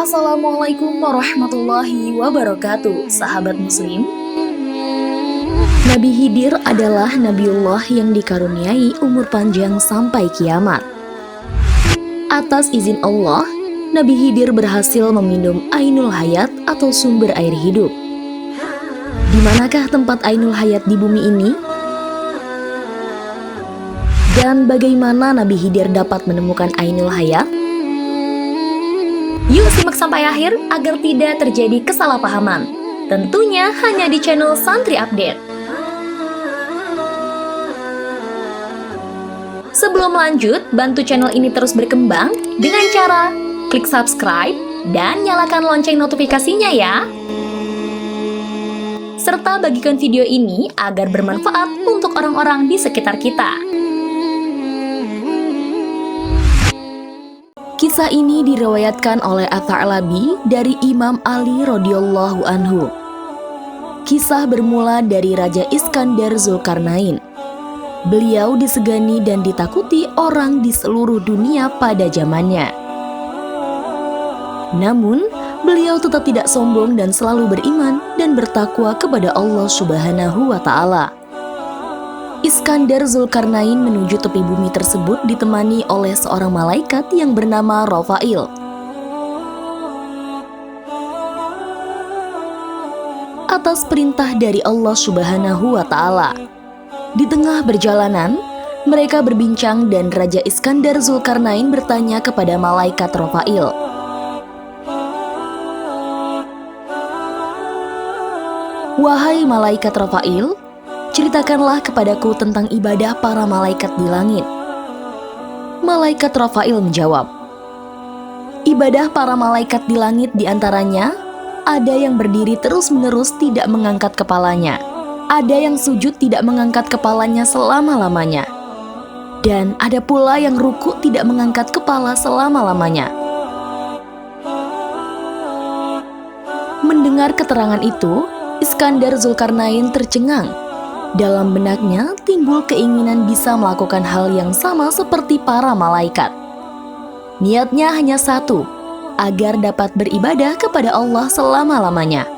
Assalamualaikum warahmatullahi wabarakatuh, sahabat muslim. Nabi Khidir adalah Nabiullah yang dikaruniai umur panjang sampai kiamat. Atas izin Allah, Nabi Khidir berhasil meminum Ainul Hayat atau sumber air hidup. Di manakah tempat Ainul Hayat di bumi ini? Dan bagaimana Nabi Khidir dapat menemukan Ainul Hayat? Yuk simak sampai akhir agar tidak terjadi kesalahpahaman. Tentunya hanya di channel Santri Update. Sebelum lanjut, bantu channel ini terus berkembang dengan cara klik subscribe dan nyalakan lonceng notifikasinya ya. Serta bagikan video ini agar bermanfaat untuk orang-orang di sekitar kita. Kisah ini diriwayatkan oleh At-Tha'labi dari Imam Ali radhiyallahu anhu. Kisah bermula dari Raja Iskandar Zulkarnain. Beliau disegani dan ditakuti orang di seluruh dunia pada zamannya. Namun, beliau tetap tidak sombong dan selalu beriman dan bertakwa kepada Allah Subhanahu wa Ta'ala. Iskandar Zulkarnain menuju tepi bumi tersebut ditemani oleh seorang malaikat yang bernama Rafail. Atas perintah dari Allah Subhanahu wa Ta'ala. Di tengah perjalanan, mereka berbincang dan Raja Iskandar Zulkarnain bertanya kepada malaikat Rafail. "Wahai malaikat Rafail, ceritakanlah kepadaku tentang ibadah para malaikat di langit." Malaikat Rafail menjawab, "Ibadah para malaikat di langit diantaranya, ada yang berdiri terus-menerus tidak mengangkat kepalanya, ada yang sujud tidak mengangkat kepalanya selama-lamanya, dan ada pula yang ruku tidak mengangkat kepala selama-lamanya." Mendengar keterangan itu, Iskandar Zulkarnain tercengang. Dalam benaknya timbul keinginan bisa melakukan hal yang sama seperti para malaikat. Niatnya hanya satu, agar dapat beribadah kepada Allah selama-lamanya.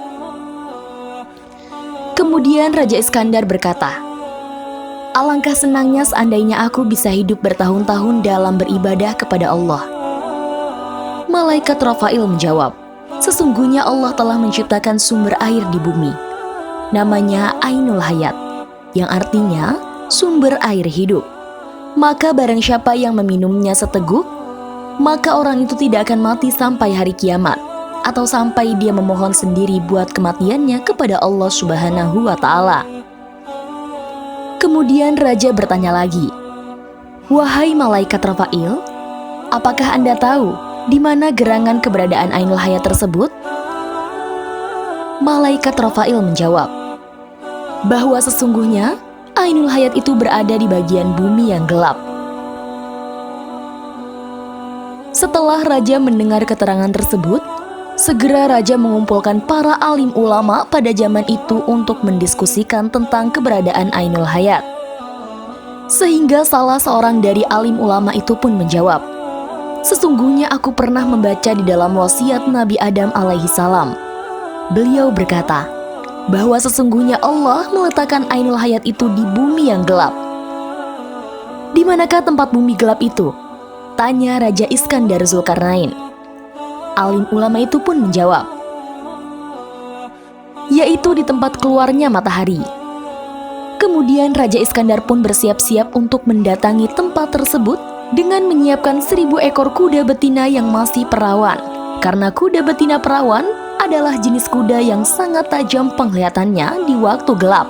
Kemudian Raja Iskandar berkata, "Alangkah senangnya seandainya aku bisa hidup bertahun-tahun dalam beribadah kepada Allah." Malaikat Rafail menjawab, "Sesungguhnya Allah telah menciptakan sumber air di bumi. Namanya Ainul Hayat, yang artinya sumber air hidup. Maka barang siapa yang meminumnya seteguk, maka orang itu tidak akan mati sampai hari kiamat, atau sampai dia memohon sendiri buat kematiannya kepada Allah Subhanahu wa Ta'ala." Kemudian Raja bertanya lagi, "Wahai malaikat Rafail, apakah Anda tahu di mana gerangan keberadaan Ainul Hayat tersebut?" Malaikat Rafail menjawab, bahwa sesungguhnya Ainul Hayat itu berada di bagian bumi yang gelap. Setelah Raja mendengar keterangan tersebut, segera Raja mengumpulkan para alim ulama pada zaman itu untuk mendiskusikan tentang keberadaan Ainul Hayat. Sehingga salah seorang dari alim ulama itu pun menjawab, "Sesungguhnya aku pernah membaca di dalam wasiat Nabi Adam alaihi salam. Beliau berkata, bahwa sesungguhnya Allah meletakkan Ainul Hayat itu di bumi yang gelap." "Di manakah tempat bumi gelap itu?" tanya Raja Iskandar Zulkarnain. Alim ulama itu pun menjawab, "Yaitu di tempat keluarnya matahari." Kemudian Raja Iskandar pun bersiap-siap untuk mendatangi tempat tersebut dengan menyiapkan 1000 ekor kuda betina yang masih perawan. Karena kuda betina perawan adalah jenis kuda yang sangat tajam penglihatannya di waktu gelap.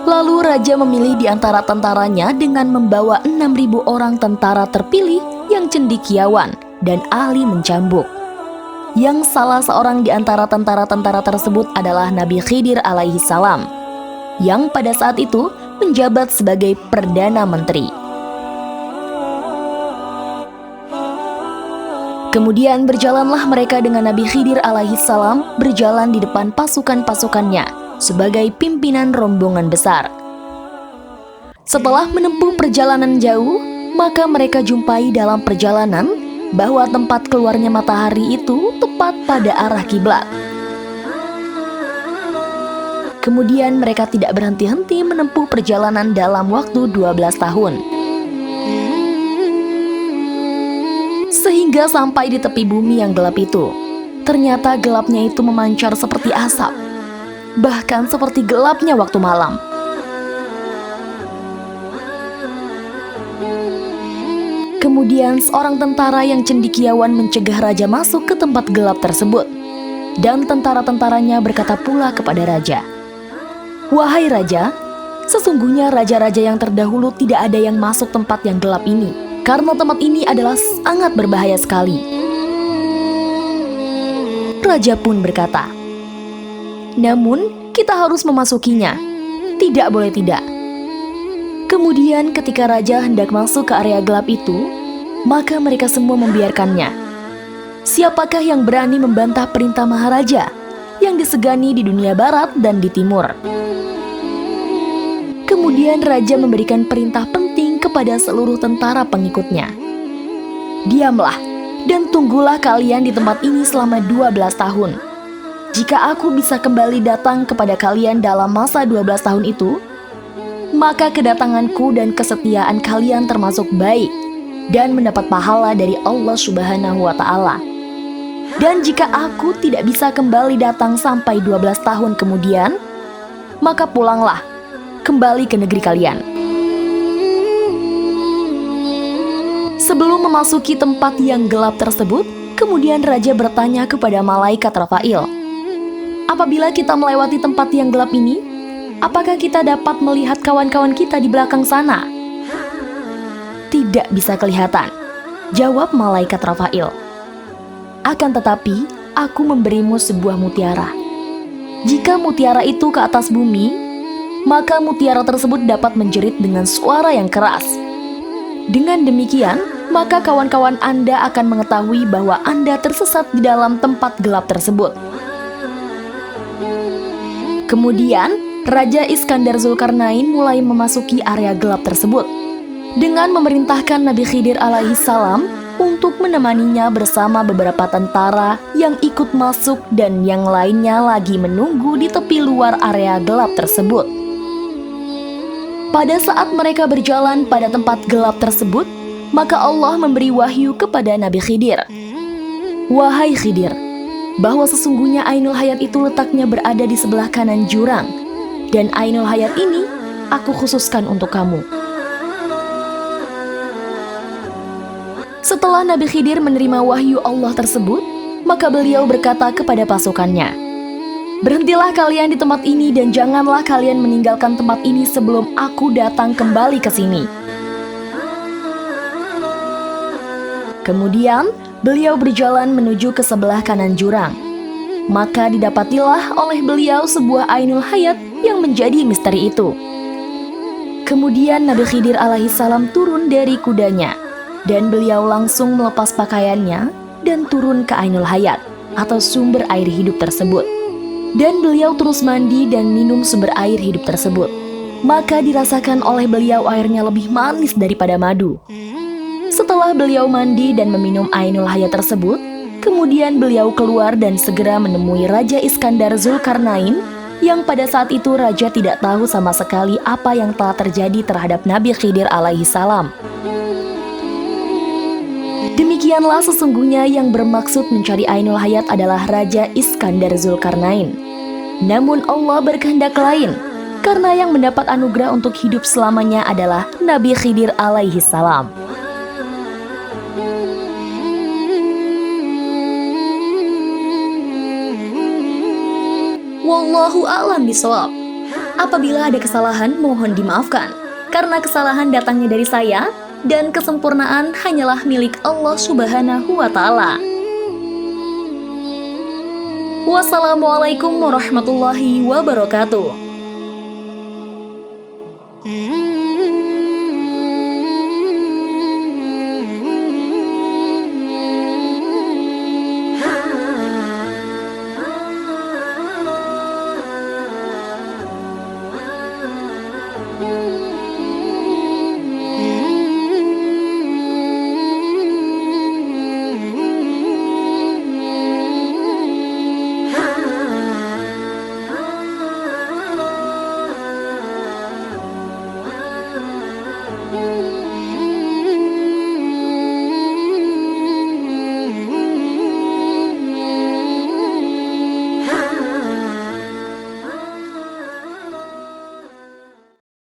Lalu Raja memilih di antara tentaranya dengan membawa 6.000 orang tentara terpilih yang cendekiawan dan ahli mencambuk. Yang salah seorang di antara tentara-tentara tersebut adalah Nabi Khidir alaihi salam, yang pada saat itu menjabat sebagai Perdana Menteri. Kemudian berjalanlah mereka dengan Nabi Khidir alaihi salam berjalan di depan pasukan-pasukannya sebagai pimpinan rombongan besar. Setelah menempuh perjalanan jauh, maka mereka jumpai dalam perjalanan bahwa tempat keluarnya matahari itu tepat pada arah kiblat. Kemudian mereka tidak berhenti-henti menempuh perjalanan dalam waktu 12 tahun. Sehingga sampai di tepi bumi yang gelap itu. Ternyata gelapnya itu memancar seperti asap, bahkan seperti gelapnya waktu malam. Kemudian seorang tentara yang cendekiawan mencegah raja masuk ke tempat gelap tersebut. Dan tentara-tentaranya berkata pula kepada raja, "Wahai raja, sesungguhnya raja-raja yang terdahulu tidak ada yang masuk tempat yang gelap ini, karena tempat ini adalah sangat berbahaya sekali." Raja pun berkata, "Namun kita harus memasukinya, tidak boleh tidak." Kemudian ketika raja hendak masuk ke area gelap itu, maka mereka semua membiarkannya. Siapakah yang berani membantah perintah Maharaja yang disegani di dunia barat dan di timur? Kemudian raja memberikan perintah penting kepada seluruh tentara pengikutnya. "Diamlah dan tunggulah kalian di tempat ini selama 12 tahun. Jika aku bisa kembali datang kepada kalian dalam masa 12 tahun itu, maka kedatanganku dan kesetiaan kalian termasuk baik dan mendapat pahala dari Allah Subhanahu wa Ta'ala. Dan jika aku tidak bisa kembali datang sampai 12 tahun kemudian, maka pulanglah kembali ke negeri kalian." Sebelum memasuki tempat yang gelap tersebut, kemudian raja bertanya kepada malaikat Rafail, "Apabila kita melewati tempat yang gelap ini, apakah kita dapat melihat kawan-kawan kita di belakang sana?" "Tidak bisa kelihatan," jawab malaikat Rafail. "Akan tetapi, aku memberimu sebuah mutiara. Jika mutiara itu ke atas bumi, maka mutiara tersebut dapat menjerit dengan suara yang keras. Dengan demikian, maka kawan-kawan Anda akan mengetahui bahwa Anda tersesat di dalam tempat gelap tersebut." Kemudian, Raja Iskandar Zulkarnain mulai memasuki area gelap tersebut dengan memerintahkan Nabi Khidir alaihissalam untuk menemaninya bersama beberapa tentara yang ikut masuk dan yang lainnya lagi menunggu di tepi luar area gelap tersebut. Pada saat mereka berjalan pada tempat gelap tersebut, maka Allah memberi wahyu kepada Nabi Khidir, "Wahai Khidir, bahwa sesungguhnya Ainul Hayat itu letaknya berada di sebelah kanan jurang, dan Ainul Hayat ini aku khususkan untuk kamu." Setelah Nabi Khidir menerima wahyu Allah tersebut, maka beliau berkata kepada pasukannya, "Berhentilah kalian di tempat ini dan janganlah kalian meninggalkan tempat ini sebelum aku datang kembali ke sini." Kemudian beliau berjalan menuju ke sebelah kanan jurang. Maka didapatilah oleh beliau sebuah Ainul Hayat yang menjadi misteri itu. Kemudian Nabi Khidir alaihissalam turun dari kudanya, dan beliau langsung melepas pakaiannya dan turun ke Ainul Hayat atau sumber air hidup tersebut. Dan beliau terus mandi dan minum sumber air hidup tersebut. Maka dirasakan oleh beliau airnya lebih manis daripada madu. Setelah beliau mandi dan meminum Ainul Hayat tersebut, kemudian beliau keluar dan segera menemui Raja Iskandar Zulkarnain, yang pada saat itu raja tidak tahu sama sekali apa yang telah terjadi terhadap Nabi Khidir alaihissalam. Demikianlah sesungguhnya yang bermaksud mencari Ainul Hayat adalah Raja Iskandar Zulkarnain. Namun Allah berkehendak lain, karena yang mendapat anugerah untuk hidup selamanya adalah Nabi Khidir alaihissalam. Wallahu a'lam bishawab. Apabila ada kesalahan, mohon dimaafkan, karena kesalahan datangnya dari saya dan kesempurnaan hanyalah milik Allah Subhanahu wa Ta'ala. Wassalamualaikum warahmatullahi wabarakatuh.